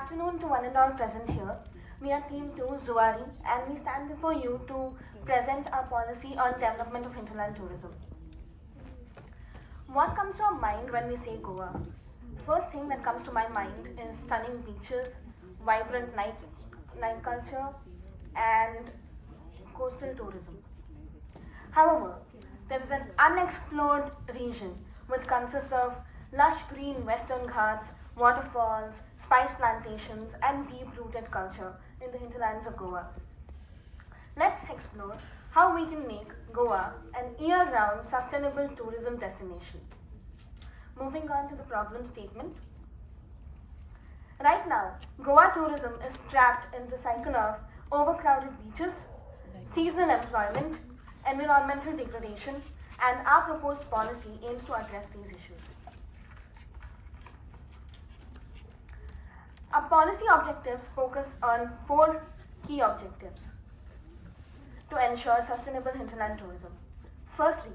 afternoon to one and all present here. We are Team 2, Zuari, and we stand before you to present our policy on development of hinterland tourism. What comes to our mind when we say Goa? First thing that comes to my mind is stunning beaches, vibrant night culture, and coastal tourism. However, there is an unexplored region which consists of lush green western ghats, waterfalls, spice plantations, and deep-rooted culture in the hinterlands of Goa. Let's explore how we can make Goa an year-round sustainable tourism destination. Moving on to the problem statement. Right now, Goa tourism is trapped in the cycle of overcrowded beaches, seasonal employment, environmental degradation, and our proposed policy aims to address these issues. Our policy objectives focus on 4 key objectives to ensure sustainable hinterland tourism. Firstly,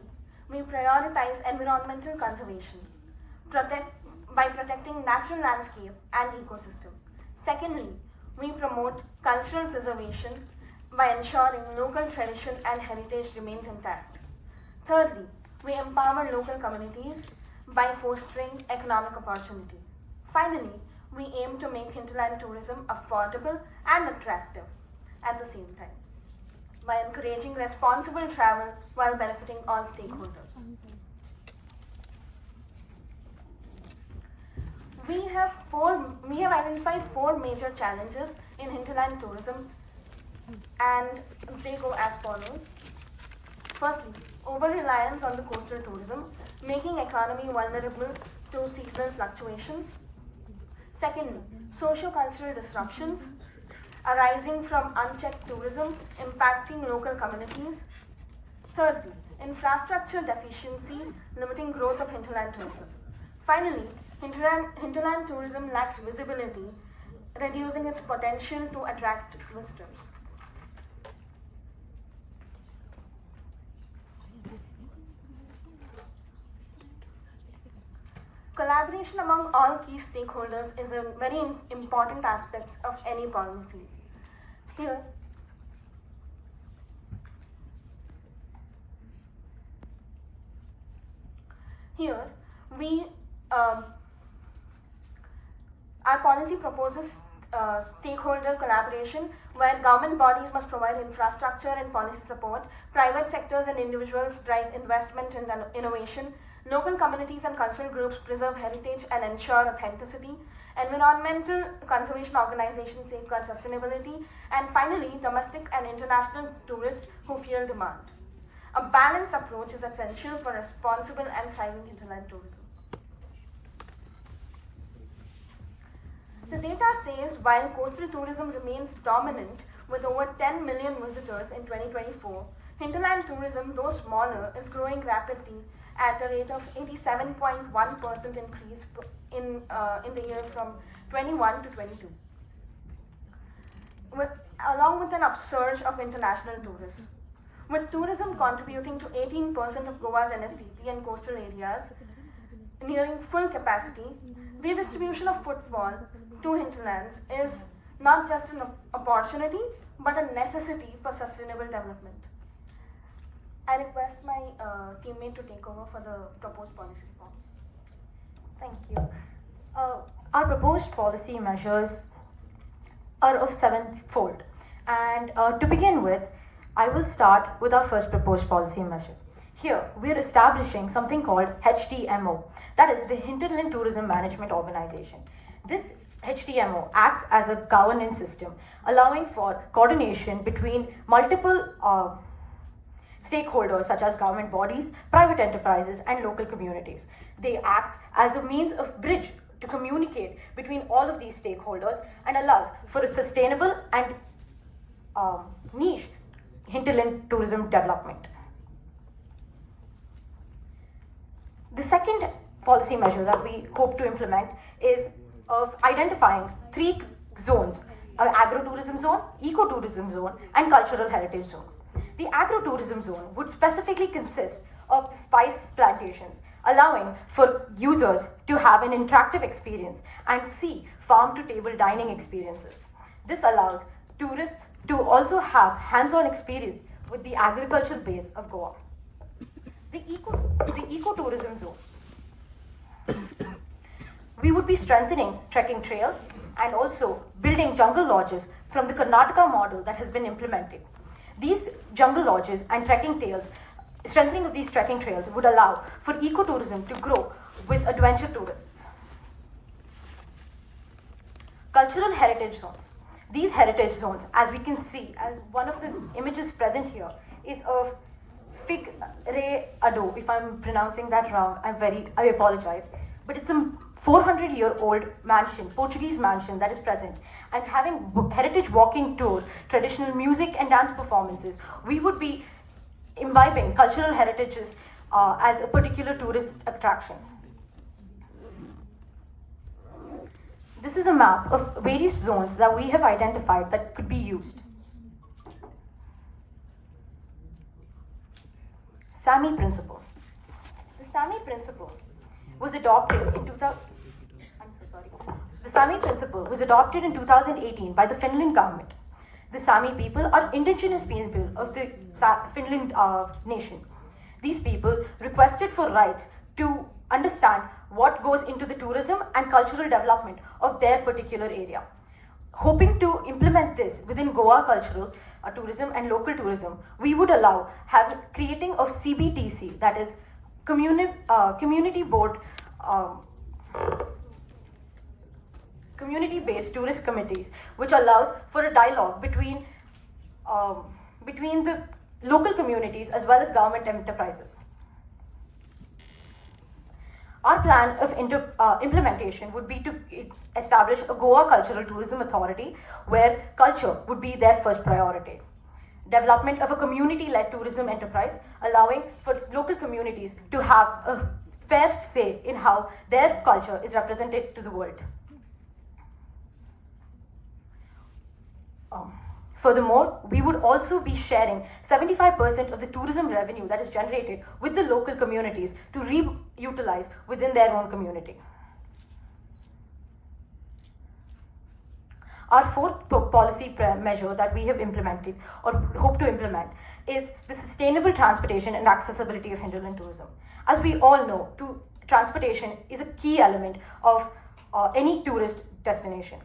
we prioritize environmental conservation by protecting natural landscape and ecosystem. Secondly, we promote cultural preservation by ensuring local tradition and heritage remains intact. Thirdly, we empower local communities by fostering economic opportunity. Finally, we aim to make hinterland tourism affordable and attractive at the same time by encouraging responsible travel while benefiting all stakeholders. We have identified 4 major challenges in hinterland tourism, and they go as follows. Firstly, over-reliance on the coastal tourism, making economy vulnerable to seasonal fluctuations. Secondly, socio-cultural disruptions arising from unchecked tourism impacting local communities. Thirdly, infrastructure deficiency limiting growth of hinterland tourism. Finally, hinterland tourism lacks visibility, reducing its potential to attract visitors. Collaboration among all key stakeholders is a very important aspect of any policy. Here, our policy proposes stakeholder collaboration where government bodies must provide infrastructure and policy support, private sectors and individuals drive investment and innovation, local communities and cultural groups preserve heritage and ensure authenticity, environmental conservation organizations safeguard sustainability, and finally, domestic and international tourists who fuel demand. A balanced approach is essential for responsible and thriving hinterland tourism. The data says while coastal tourism remains dominant with over 10 million visitors in 2024, hinterland tourism, though smaller, is growing rapidly at a rate of 87.1% increase in the year from 21 to 22, along with an upsurge of international tourists. With tourism contributing to 18% of Goa's NSDP and coastal areas nearing full capacity, redistribution of footfall to hinterlands is not just an opportunity but a necessity for sustainable development. I request my teammate to take over for the proposed policy reforms. Thank you. Our proposed policy measures are of 7-fold. And to begin with, I will start with our first proposed policy measure. Here, we are establishing something called HTMO, that is the Hinterland Tourism Management Organization. This HTMO acts as a governance system, allowing for coordination between multiple stakeholders such as government bodies, private enterprises, and local communities. They act as a means of bridge to communicate between all of these stakeholders and allows for a sustainable and niche hinterland tourism development. The second policy measure that we hope to implement is of identifying 3 zones: agro-tourism zone, eco-tourism zone, and cultural heritage zone. The agro-tourism zone would specifically consist of the spice plantations, allowing for users to have an interactive experience and see farm-to-table dining experiences. This allows tourists to also have hands-on experience with the agricultural base of Goa. The ecotourism zone. We would be strengthening trekking trails and also building jungle lodges from the Karnataka model that has been implemented. These jungle lodges and trekking trails, strengthening of these trekking trails would allow for ecotourism to grow with adventure tourists. Cultural heritage zones. These heritage zones, as we can see, as one of the images present here, is of Fig Re Ado. If I'm pronouncing that wrong, I apologize. But it's a 400-year-old mansion, Portuguese mansion that is present. And having heritage walking tour, traditional music and dance performances, we would be imbibing cultural heritages as a particular tourist attraction. This is a map of various zones that we have identified that could be used. SAMI principle. The SAMI principle was adopted in 2018 by the Finland government. The Sami people are indigenous people of the Finland nation. These people requested for rights to understand what goes into the tourism and cultural development of their particular area. Hoping to implement this within Goa cultural tourism and local tourism, we would allow creating of CBTC, that is community-based tourist committees, which allows for a dialogue between the local communities as well as government enterprises. Our plan of implementation would be to establish a Goa Cultural Tourism Authority where culture would be their first priority. Development of a community-led tourism enterprise allowing for local communities to have a fair say in how their culture is represented to the world. Furthermore, we would also be sharing 75% of the tourism revenue that is generated with the local communities to reutilize within their own community. Our fourth policy measure that we have implemented or hope to implement is the sustainable transportation and accessibility of hinterland tourism. As we all know, transportation is a key element of any tourist destination.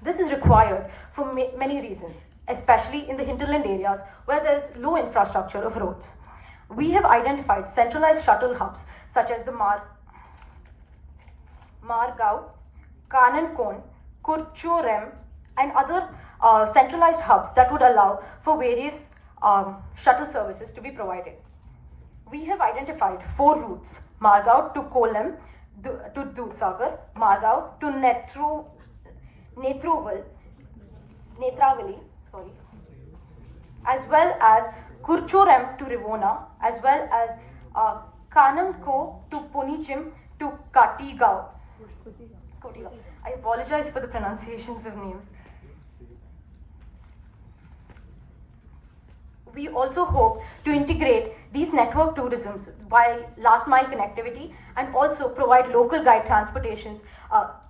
This is required for many reasons, especially in the hinterland areas where there is low infrastructure of roads. We have identified centralized shuttle hubs such as the Margao, Kanankon, Kurchorem, and other centralized hubs that would allow for various shuttle services to be provided. We have identified 4 routes: Margao to Kollam, to Dudhsagar, Margao to Netravali, as well as Kurchorem to Rivona, as well as Kanamko to Ponichim to Katigao. I apologize for the pronunciations of names. We also hope to integrate these network tourisms by last mile connectivity and also provide local guide transportations,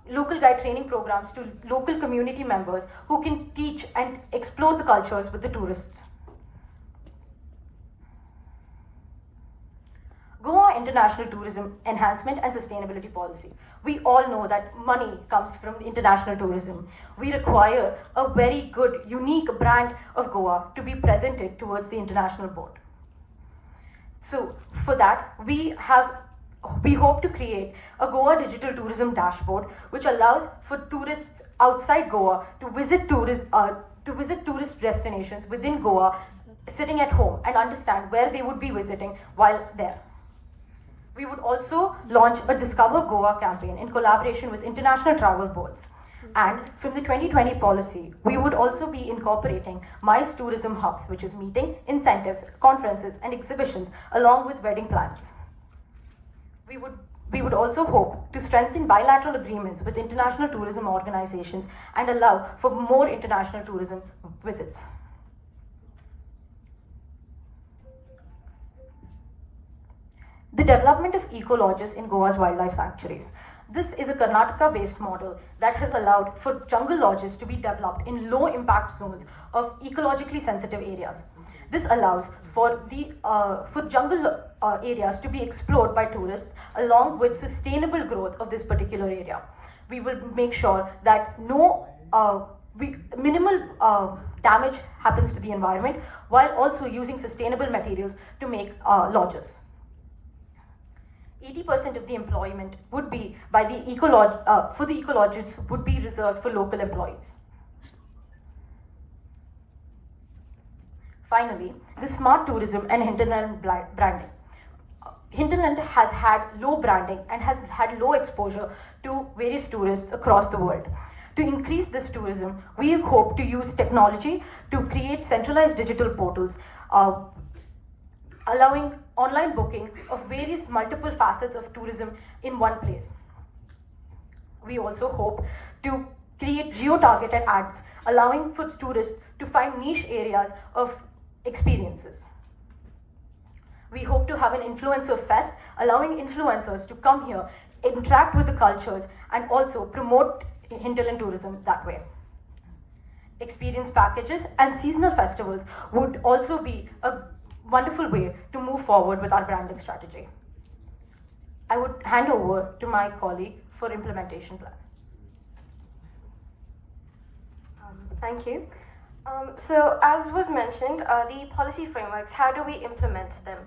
local guide training programs to local community members who can teach and explore the cultures with the tourists. Goa International Tourism Enhancement and Sustainability Policy. We all know that money comes from international tourism. We require a very good, unique brand of Goa to be presented towards the international board. So for that, we hope to create a Goa Digital Tourism Dashboard, which allows for tourists outside Goa to visit tourist destinations within Goa, sitting at home and understand where they would be visiting while there. We would also launch a Discover Goa campaign in collaboration with international travel boards. And from the 2020 policy, we would also be incorporating MICE tourism hubs, which is meeting, incentives, conferences, and exhibitions, along with wedding plans. We would also hope to strengthen bilateral agreements with international tourism organizations and allow for more international tourism visits. The development of eco-lodges in Goa's wildlife sanctuaries. This is a Karnataka-based model that has allowed for jungle lodges to be developed in low-impact zones of ecologically sensitive areas. This allows for jungle areas to be explored by tourists along with sustainable growth of this particular area. We will make sure that minimal damage happens to the environment while also using sustainable materials to make lodges. 80% of the employment would be for the eco-lodges would be reserved for local employees. Finally, the smart tourism and hinterland branding. Hinterland has had low branding and has had low exposure to various tourists across the world. To increase this tourism, we hope to use technology to create centralized digital portals, allowing online booking of various multiple facets of tourism in one place. We also hope to create geo-targeted ads, allowing for tourists to find niche areas of experiences. We hope to have an influencer fest, allowing influencers to come here, interact with the cultures, and also promote hinterland tourism that way. Experience packages and seasonal festivals would also be a wonderful way to move forward with our branding strategy. I would hand over to my colleague for implementation plan. Thank you. So as was mentioned, the policy frameworks, how do we implement them?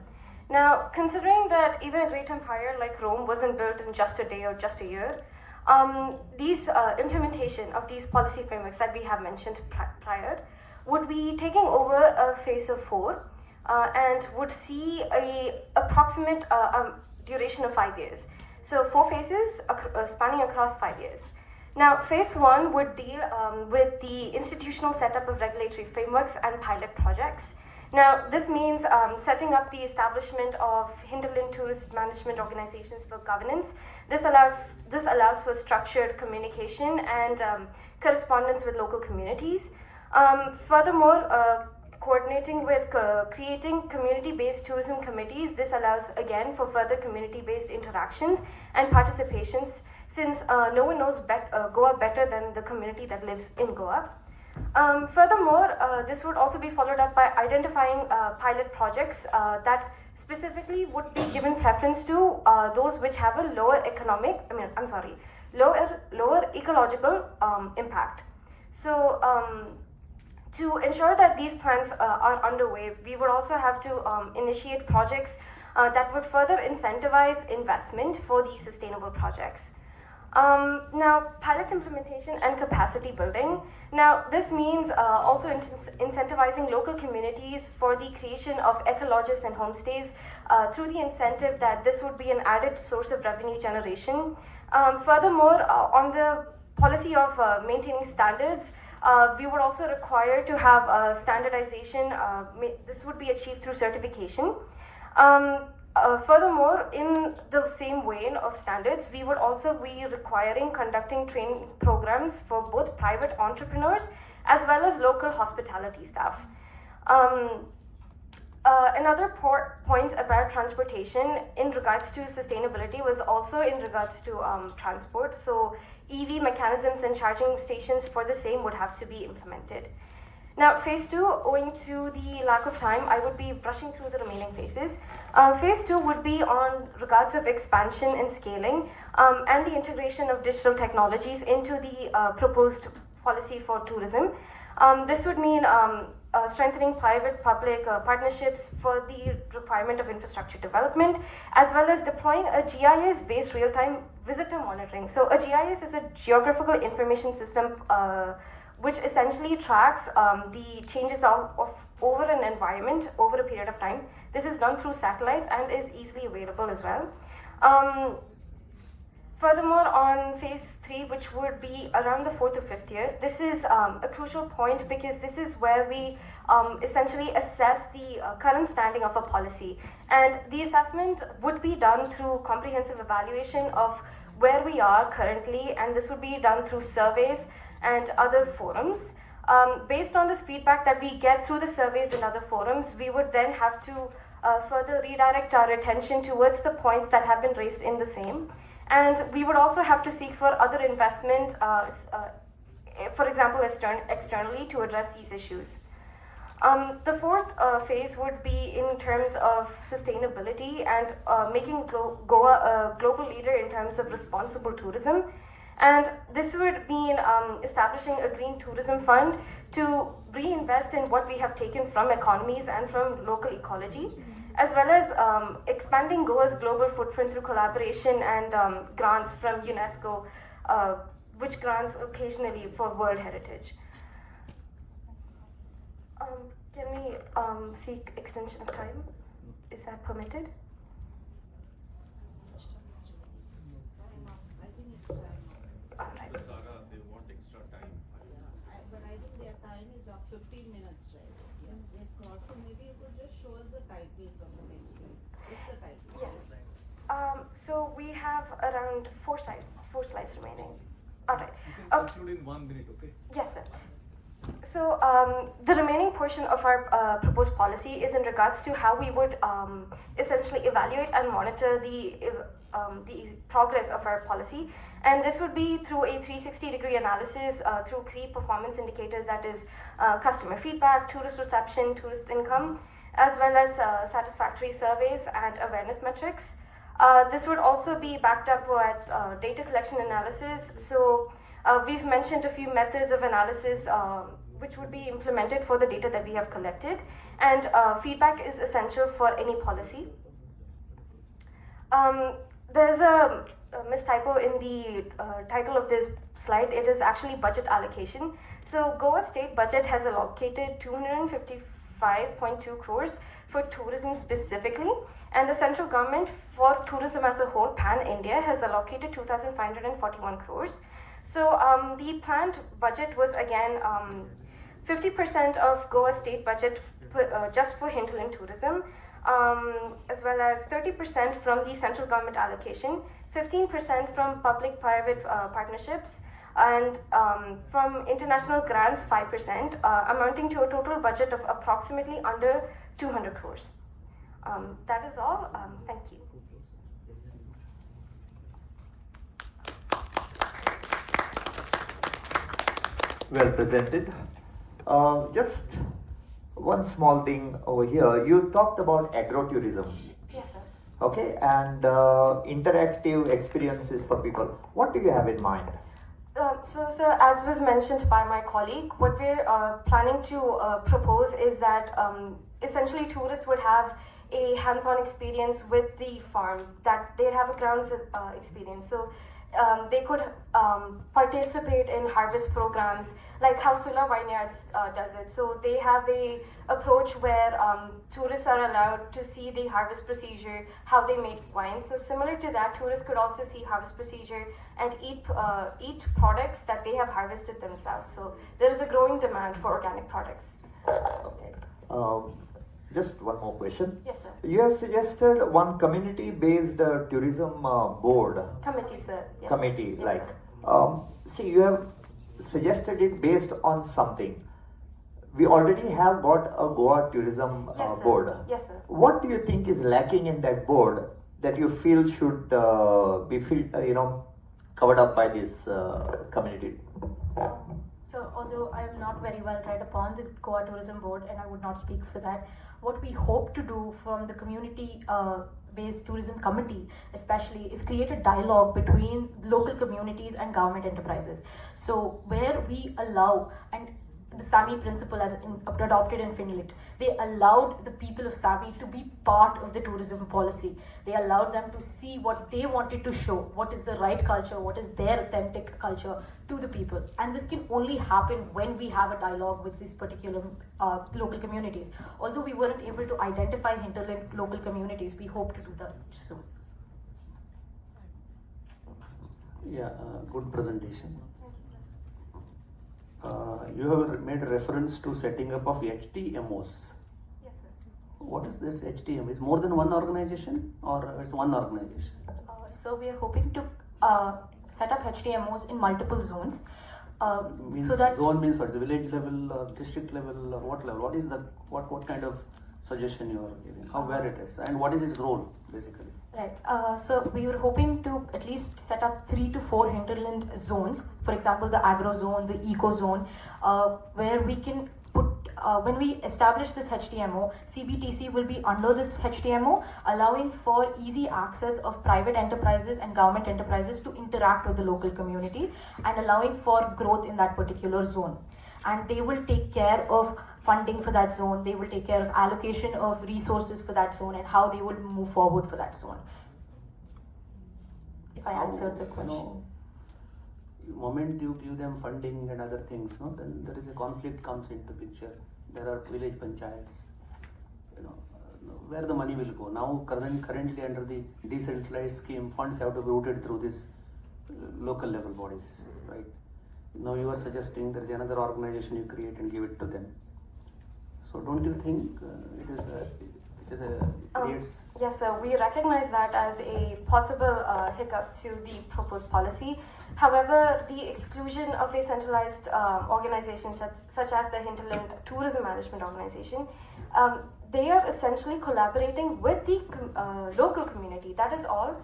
Now, considering that even a great empire like Rome wasn't built in just a day or just a year, these implementation of these policy frameworks that we have mentioned prior would be taking over a phase of 4 and would see a approximate duration of 5 years. So 4 phases spanning across 5 years. Now, phase 1 would deal with the institutional setup of regulatory frameworks and pilot projects. Now, this means setting up the establishment of hinterland tourist management organizations for governance. This allows for structured communication and correspondence with local communities. Furthermore, coordinating with creating community-based tourism committees. This allows, again, for further community-based interactions and participations, since no one knows Goa better than the community that lives in Goa. Furthermore, this would also be followed up by identifying pilot projects that specifically would be given preference to those which have a lower ecological impact. So, to ensure that these plans are underway, we would also have to initiate projects that would further incentivize investment for these sustainable projects. Now, pilot implementation and capacity building. Now, this means also incentivizing local communities for the creation of eco-lodges and homestays through the incentive that this would be an added source of revenue generation. Furthermore, on the policy of maintaining standards, we would also require to have standardization. This would be achieved through certification. Furthermore, in the same vein of standards, we would also be requiring conducting training programs for both private entrepreneurs as well as local hospitality staff. Another point about transportation in regards to sustainability was also in regards to transport. So EV mechanisms and charging stations for the same would have to be implemented. Now, phase 2, owing to the lack of time, I would be brushing through the remaining phases. Phase 2 would be on regards of expansion and scaling and the integration of digital technologies into the proposed policy for tourism. This would mean strengthening private-public partnerships for the requirement of infrastructure development, as well as deploying a GIS-based real-time visitor monitoring. So a GIS is a geographical information system which essentially tracks the changes over an environment over a period of time. This is done through satellites and is easily available as well. Furthermore, on phase 3, which would be around the 4th or 5th year, this is a crucial point because this is where we essentially assess the current standing of a policy. And the assessment would be done through comprehensive evaluation of where we are currently, and this would be done through surveys and other forums. Based on this feedback that we get through the surveys and other forums, we would then have to further redirect our attention towards the points that have been raised in the same. And we would also have to seek for other investment, for example, externally to address these issues. The fourth phase would be in terms of sustainability and making Goa a global leader in terms of responsible tourism. And this would mean establishing a green tourism fund to reinvest in what we have taken from economies and from local ecology, as well as expanding Goa's global footprint through collaboration and grants from UNESCO, which grants occasionally for World Heritage. Can we seek extension of time? Is that permitted? I think it's time. All right. Sarah, they want extra time. But I think their time is up 15 minutes, right? Yeah, they've crossed. So maybe you could just show us the titles of the next slides. Just the titles. Yes. So we have around four slides remaining. All right. You can conclude in 1 minute, okay? Yes, sir. So the remaining portion of our proposed policy is in regards to how we would essentially evaluate and monitor the progress of our policy. And this would be through a 360-degree analysis through key performance indicators, that is customer feedback, tourist reception, tourist income, as well as satisfactory surveys and awareness metrics. This would also be backed up with data collection analysis. So we've mentioned a few methods of analysis which would be implemented for the data that we have collected, and feedback is essential for any policy. There's a mistypo in the title of this slide. It is actually budget allocation. So Goa state budget has allocated 255.2 crores for tourism specifically, and the central government for tourism as a whole, pan-India, has allocated 2,541 crores. So the planned budget was again 50% of Goa state budget just for hinterland tourism, as well as 30% from the central government allocation, 15% from public-private partnerships, and from international grants 5%, amounting to a total budget of approximately under 200 crores. That is all. Thank you. Well presented. Just one small thing over here. You talked about agrotourism, Yes, sir. okay, and interactive experiences for people. What do you have in mind? So, sir, as was mentioned by my colleague, what we're planning to propose is that essentially tourists would have a hands-on experience with the farm, that they'd have a grounds experience. So they could participate in harvest programs like how Sula Vineyards does it. So they have a approach where tourists are allowed to see the harvest procedure, how they make wine. So similar to that, tourists could also see harvest procedure and eat products that they have harvested themselves. So there is a growing demand for organic products. Okay. Just one more question. Yes, sir. You have suggested one community-based tourism board Committee, sir. Yes, committee, yes, like. sir. See, you have suggested it based on something. We already have got a Goa tourism Yes, sir. board. Yes, sir. What do you think is lacking in that board that you feel should be covered up by this community? So, although I am not very well read upon the Goa Tourism Board and I would not speak for that, what we hope to do from the community-based tourism committee especially is create a dialogue between local communities and government enterprises. So, where we allow, and the Sami principle as adopted in Finland, they allowed the people of Sami to be part of the tourism policy. They allowed them to see what they wanted to show, what is the right culture, what is their authentic culture to the people. And this can only happen when we have a dialogue with these particular local communities. Although we weren't able to identify hinterland local communities, we hope to do that soon. Yeah, good presentation. You have made a reference to setting up of HTMOs. Yes, sir. What is this HTM? Is more than one organization or it's one organization? So we are hoping to set up HTMOs in multiple zones. Means So that zone means what? Village level, district level, or what level? What is the what kind of suggestion you are giving? How where it is and what is its role basically? Right. So we were hoping to at least set up 3 to 4 hinterland zones. For example, the agro zone, the eco zone, where we can put. When we establish this HTMO, CBTC will be under this HTMO, allowing for easy access of private enterprises and government enterprises to interact with the local community and allowing for growth in that particular zone. And they will take care of funding for that zone, they will take care of allocation of resources for that zone and how they will move forward for that zone. If I answered the question. Moment you give them funding and other things, no, then there is a conflict comes into picture. There are village panchayats, where the money will go. Now currently under the decentralized scheme, funds have to be routed through this local level bodies, right? Now you are suggesting there is another organization you create and give it to them. So don't you think creates? Yes, sir. We recognize that as a possible hiccup to the proposed policy. However, the exclusion of a centralized organization such as the Hinterland Tourism Management Organization, they are essentially collaborating with the local community. That is all.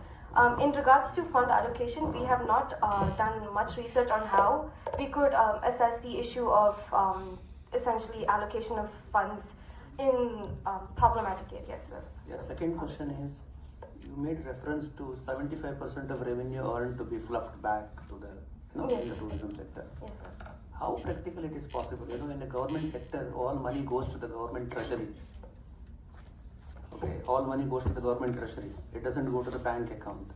In regards to fund allocation, we have not done much research on how we could assess the issue of essentially allocation of funds in problematic areas, sir. Yeah, second question is, you made reference to 75% of revenue earned to be fluffed back to the, Yes. in the tourism sector. Yes, sir. How practical it is possible? In the government sector, all money goes to the government treasury. Okay, all money goes to the government treasury. It doesn't go to the bank account.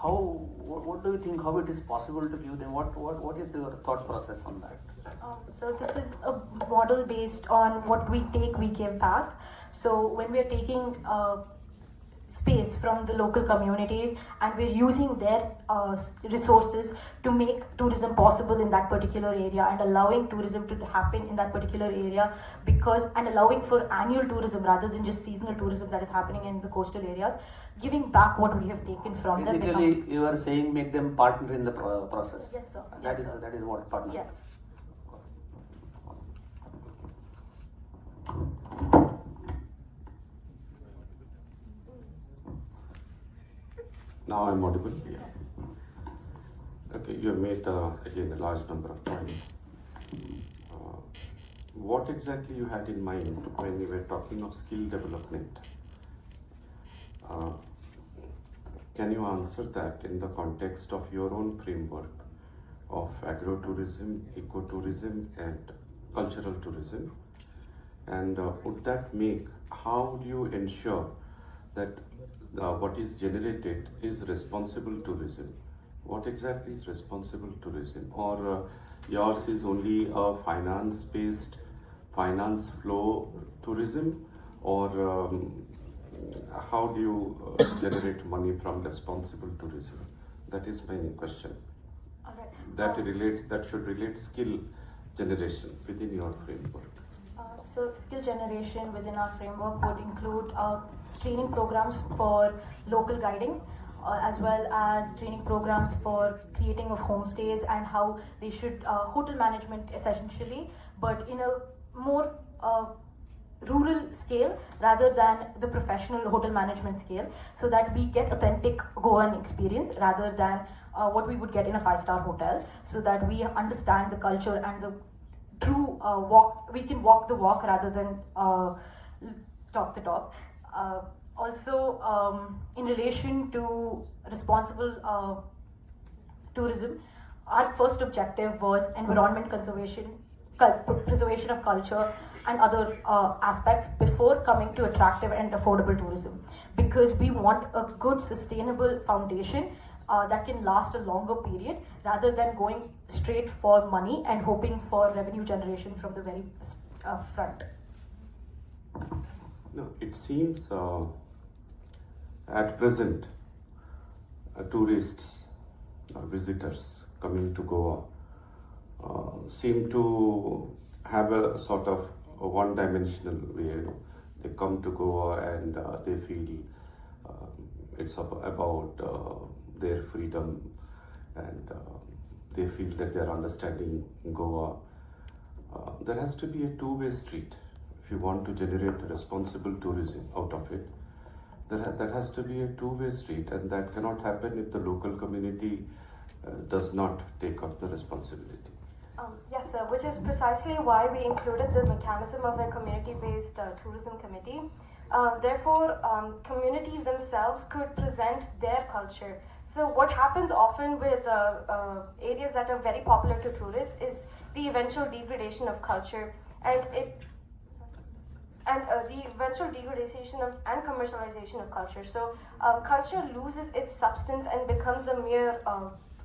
What do you think? How it is possible to give them? What is your thought process on that? So this is a model based on what we take, we give back. So when we are taking space from the local communities and we're using their resources to make tourism possible in that particular area and allowing tourism to happen in that particular area and allowing for annual tourism rather than just seasonal tourism that is happening in the coastal areas, giving back what we have taken from them. Basically, you are saying make them partner in the process. Yes, sir. That is what partner. Yes. Now I'm audible? Yeah. Okay, you have made again a large number of points. What exactly you had in mind when you were talking of skill development? Can you answer that in the context of your own framework of agro-tourism, eco-tourism and cultural tourism? And would that make, how do you ensure that what is generated is responsible tourism? What exactly is responsible tourism? Or yours is only a finance-based, finance flow tourism? Or how do you generate money from responsible tourism? That is my question. All right. That should relate skill generation within your framework. So skill generation within our framework would include training programs for local guiding, as well as training programs for creating of homestays and how they should hotel management essentially, but in a more rural scale rather than the professional hotel management scale, so that we get authentic Goan experience rather than what we would get in a 5-star hotel, so that we understand the culture and the true we can walk the walk rather than talk the talk. Also, in relation to responsible tourism, our first objective was environment conservation, preservation of culture and other aspects before coming to attractive and affordable tourism, because we want a good sustainable foundation that can last a longer period rather than going straight for money and hoping for revenue generation from the very front. No, it seems at present tourists, visitors coming to Goa seem to have a sort of a one-dimensional way. They come to Goa and they feel it's about their freedom, and they feel that they are understanding Goa. There has to be a two-way street if you want to generate responsible tourism out of it, that has to be a two-way street, and that cannot happen if the local community does not take up the responsibility. Yes, sir, which is precisely why we included the mechanism of a community-based tourism committee. Therefore, communities themselves could present their culture. So what happens often with areas that are very popular to tourists is the eventual degradation of culture, and the eventual degradation and commercialization of culture. So culture loses its substance and becomes a mere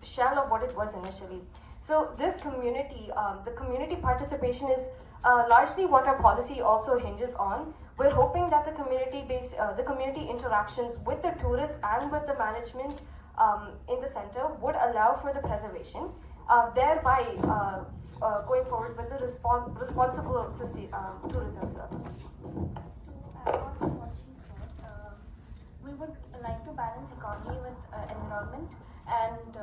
shell of what it was initially. So this community, the community participation is largely what our policy also hinges on. We're hoping that the community interactions with the tourists and with the management in the center would allow for the preservation, thereby going forward with the responsible tourism, sir. To add on to what she said, we would like to balance economy with environment, and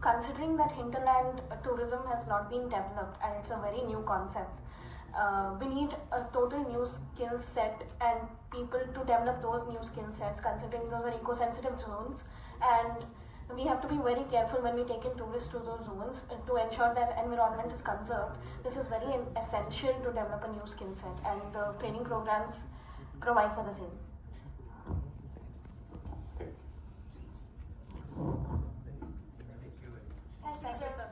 considering that hinterland tourism has not been developed and it's a very new concept, we need a total new skill set and people to develop those new skill sets, considering those are eco-sensitive zones, and we have to be very careful when we take in tourists to those zones to ensure that environment is conserved. This is very essential to develop a new skill set, and the training programs provide for the same. Thank you. Thank you, sir.